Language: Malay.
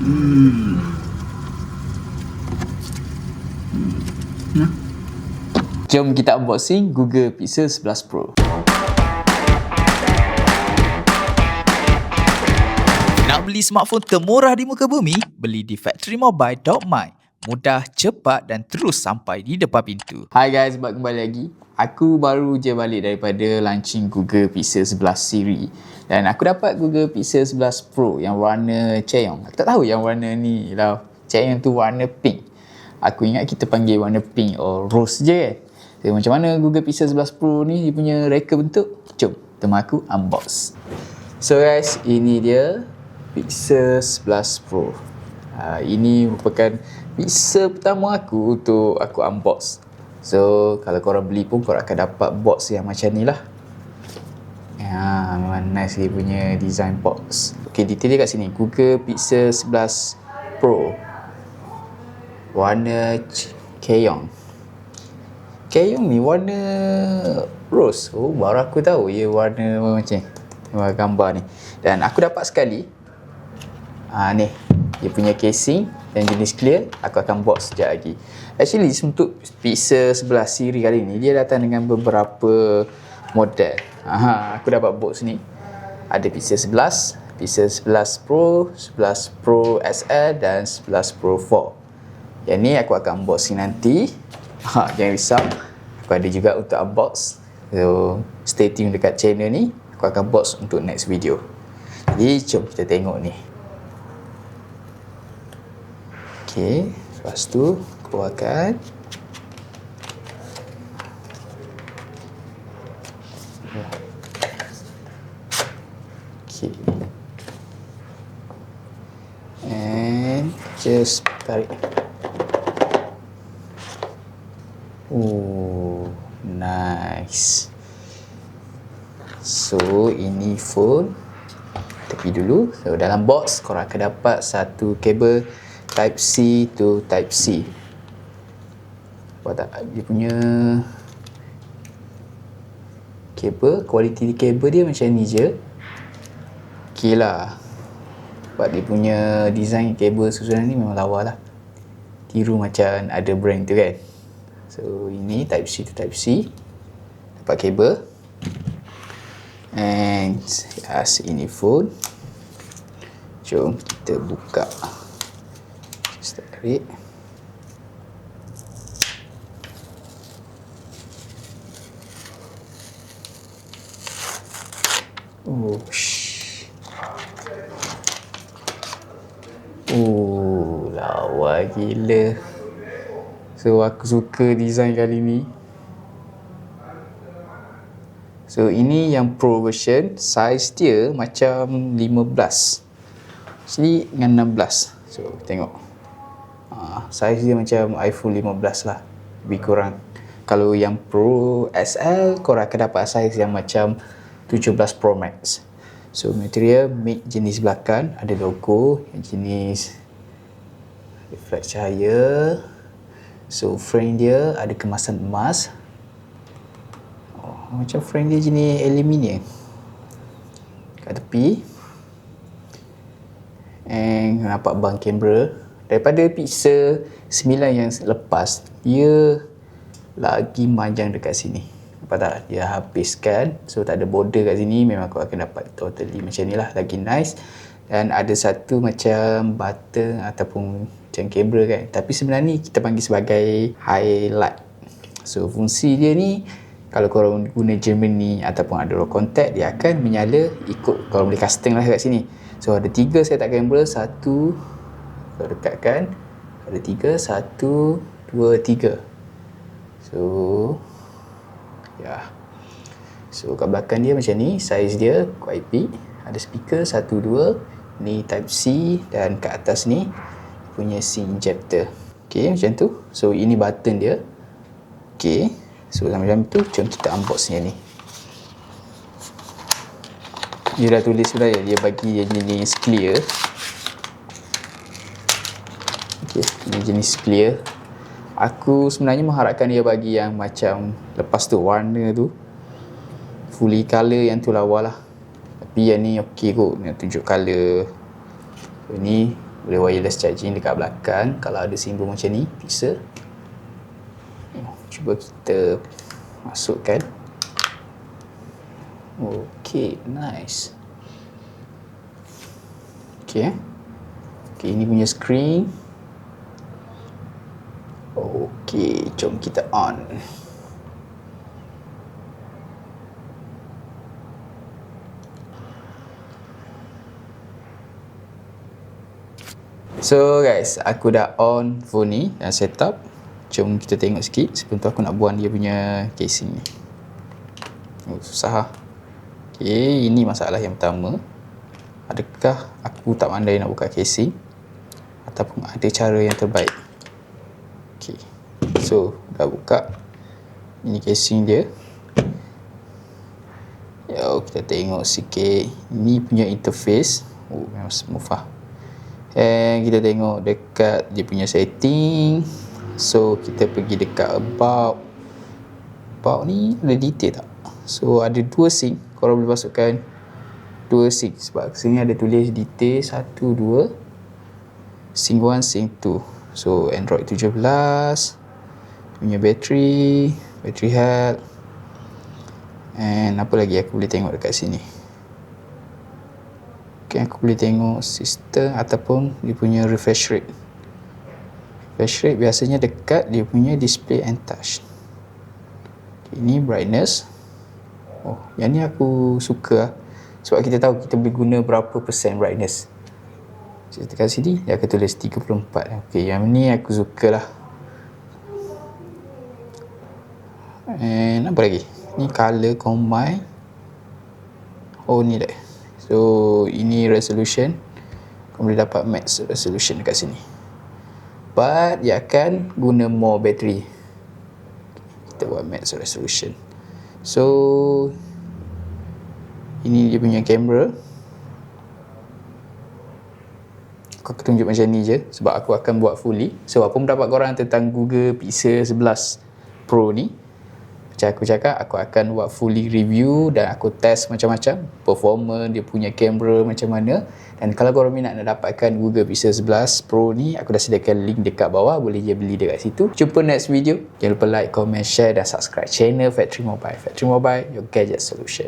Jom kita unboxing Google Pixel 11 Pro. Nak beli smartphone termurah di muka bumi? Beli di factorymobile.my. Mudah, cepat dan terus sampai di depan pintu. Hai guys, kembali lagi. Aku baru je balik daripada launching Google Pixel 11 seri. Dan aku dapat Google Pixel 11 Pro yang warna Cheong. Aku tak tahu yang warna ni lah. Cheong tu warna pink. Aku ingat kita panggil warna pink or rose je kan. So, macam mana Google Pixel 11 Pro ni dia punya reka bentuk? Jom, teman aku unbox. So guys, ini dia Pixel 11 Pro. Ini merupakan Pixel pertama aku untuk aku unbox. So, kalau korang beli pun korang akan dapat box yang macam ni lah. Memang nice dia punya design box. Okay, detail dia kat sini. Google Pixel 11 Pro. Warna Cheong. Cheong ni warna rose. Oh, baru aku tahu ia warna macam ni. Gambar ni. Dan aku dapat sekali. Ni. Dia punya casing dan jenis clear. Aku akan box sekejap lagi. Actually, untuk Pixel 11 seri kali ni, dia datang dengan beberapa model. Aku dapat box ni. Ada Pixel 11, Pixel 11 Pro, 11 Pro SL dan 11 Pro 4. Yang ni aku akan unboxing nanti. Jangan risau. Aku ada juga untuk unbox. So, stay tune dekat channel ni. Aku akan box untuk next video. Jadi, jom kita tengok ni. Okay, lepas tu keluarkan. Okay. And just tarik. Oh, nice. So, ini phone. Tepi dulu. So, dalam box korang akan dapat satu kabel Type-C to Type-C. Nampak tak? Dia punya kabel, kualiti kabel dia macam ni je. Okay lah. Sebab dia punya design kabel susunan ni memang lawa lah. Tiru macam ada brand tu kan. So, ini Type-C to Type-C. Dapat kabel. And yes, ini phone. Jom kita buka. Tarik. Lawa gila. So, aku suka design kali ni. So, ini yang Pro version. Size dia macam 15. Sini dengan 16. So, tengok. Saiz dia macam iPhone 15 lah. Lebih kurang. Kalau yang Pro SL, korang akan dapat saiz yang macam 17 Pro Max. So, material matte jenis belakang. Ada logo yang jenis reflect cahaya. So, frame dia ada kemasan emas. Macam frame dia jenis aluminium. Kat tepi. And nampak bang kamera. Daripada Pixel 9 yang lepas, dia lagi panjang dekat sini. Nampak tak? Dia habiskan. So, tak ada border kat sini. Memang kau akan dapat totally macam ni lah. Lagi nice. Dan ada satu macam button ataupun macam kamera kan. Tapi sebenarnya ni kita panggil sebagai highlight. So, fungsi dia ni, kalau korang guna Germany ataupun ada raw contact, dia akan menyala ikut korang boleh custom lah kat sini. So, ada 3 setup kamera. 1, kau dekatkan. Ada 3. 1, 2, 3. So, ya. So, kat belakang dia macam ni. Saiz dia QIP. Ada speaker 1, 2. Ni Type-C. Dan kat atas ni punya SIM injector. Okay, macam tu. So, ini button dia. Okay. So, macam tu. Jom kita unbox yang ni. Dia dah tulis sebenarnya. Dia bagi yang jenis clear. Okay, ini jenis clear. Aku sebenarnya mengharapkan dia bagi yang macam lepas tu warna tu fully colour yang tu lawa lah. Tapi yang ni okey kot, nak tunjuk colour. So, ni Boleh wireless charging dekat belakang. Kalau ada simbol macam ni, bisa. Cuba kita masukkan. Okay, nice. Okay, ini punya screen. Okay, jom kita on. So guys, aku dah on phone ni dan setup. Jom kita tengok sikit. Sebelum tu aku nak buang dia punya casing ni. Susah lah. Okay, ini masalah yang pertama. Adakah aku tak pandai nak buka casing, ataupun ada cara yang terbaik? Okay, so dah buka. Ini casing dia. Kita tengok sikit. Ini punya interface. Memang smooth lah. And kita tengok dekat dia punya setting. So kita pergi dekat about ni ada detail tak? So ada 2 sync. Korang boleh masukkan 2 sync. Sebab sini ada tulis detail 1, 2, sync 1, sync 2. So Android 17 punya battery health. And apa lagi aku boleh tengok dekat sini? Okay, aku boleh tengok sistem ataupun dia punya refresh rate. Refresh rate biasanya dekat dia punya display and touch. Okay, ini brightness. Yang ni aku suka lah. Sebab kita tahu kita boleh guna berapa persen brightness. Saya tekan sini, dia akan tulis 34. Okay, yang ni aku suka lah. And apa lagi? Ni color combine. Ni dah. So ini resolution. Kau boleh dapat max resolution dekat sini. But dia akan guna more battery. Kita buat max resolution. So ini dia punya kamera. Aku tunjuk macam ni je sebab aku akan buat fully. So apa pendapat korang tentang Google Pixel 11 Pro ni? Macam aku cakap, aku akan buat fully review dan aku test macam-macam performance dia punya kamera macam mana. Dan kalau korang minat nak dapatkan Google Pixel 11 Pro ni, aku dah sediakan link dekat bawah, boleh je beli dekat situ. Jumpa next video. Jangan lupa like, comment, share dan subscribe channel Factory Mobile. Factory Mobile, your gadget solution.